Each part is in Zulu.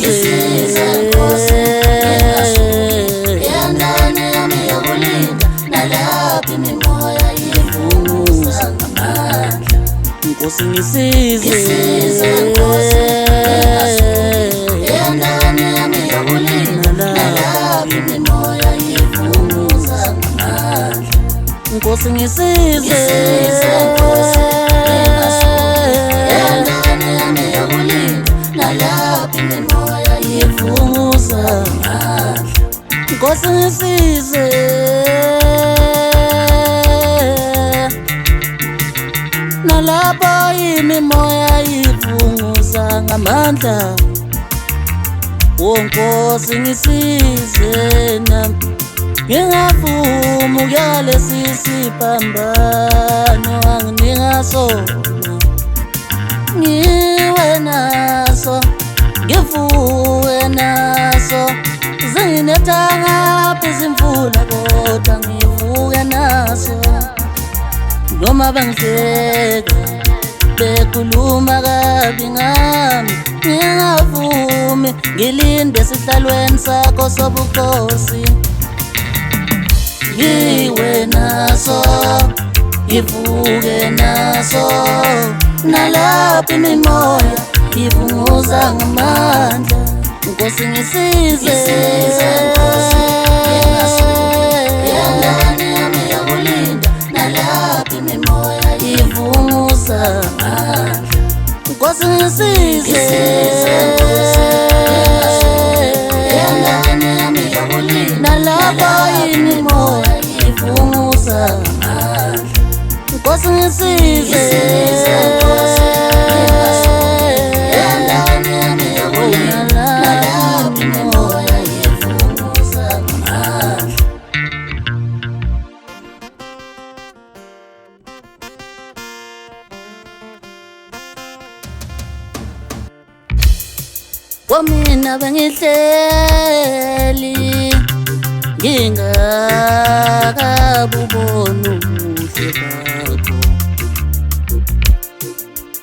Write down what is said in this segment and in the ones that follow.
Ngisize yandane yami yokulinda nalaphi imimoya yivunguza ngamandla. Nkosi ngisize yandane yami yokulinda nalaphi imimoya yivunguza ngamandla. Nkosi ngisize yandane yami yokulinda nalaphi imimoya yivunguza ngamandla. Nkosi ngisize nalapho imimoya yivunguza ngamandla. Nkosi ngisize nami ngingavumi ukulesi siphambano anginika sona. Ngiwe naso ngivuke naso zinginethanga izimvula kodwa ngivuke naso. Noma bangihleka bekhuluma kabi ngami ngingavumi ngilinde esihlalweni sakho sobukhosi. Ngiwe naso ngivuke naso nalaphi imimoya yivunguza ngamandla. Nkosi ngisize yandane yami yokulinda nalaphi imimoya yivunguza ngamandla. Nkosi ngisize yandane yami yokulinda nalaphi imimoya yivunguza ngamandla. Nkosi ngisize yandane yami yokulinda nalaphi imimoya yivunguza ngamandla. Mina bengihleli ngingakabuboni ubuhle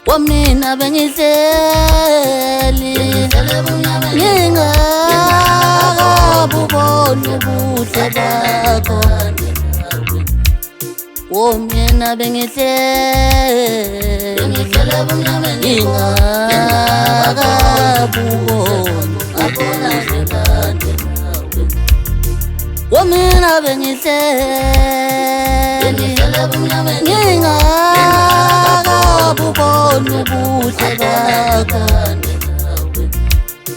bakho. Mina bengihleli ngingakabuboni ubuhle bakho. Mina bengihleli ngingakabuboni mina bengihleli ngingakabuboni ubuhle bakho.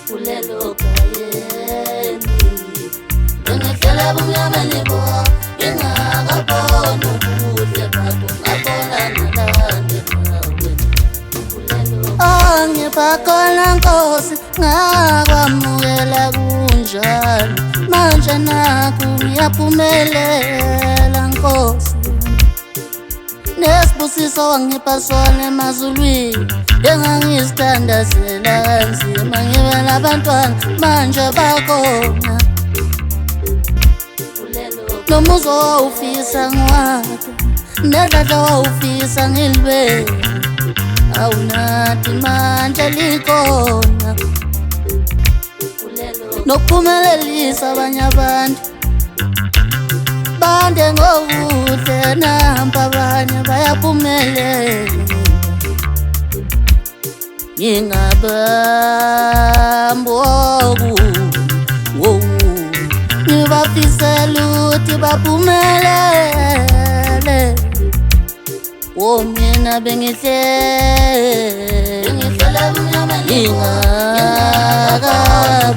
Kulelo khayeni bengihleli ebumnyameni bo ngingakabuboni ubuhle bakho. Ngabona nalande angibakhona Nkosi ngakwamukela kunjalo. Manje nakho ngiyaphumelela Nkosi. Nesibusiso wangipha sona emazulwini engangisithandazela kanzima. Ngibe nabantwana manje bakhona. Nomuzi wawufisa ngiwakhe nedladla wawufisa ngilibele. Awunathi manje likhona nokuphumelelisa abanye abantu bande ngokuhle nampa abanye bayaphumelela. Ngingabamboku ngibafisela ukuthi baphumelele. Mina bengihleli ngingakabuboni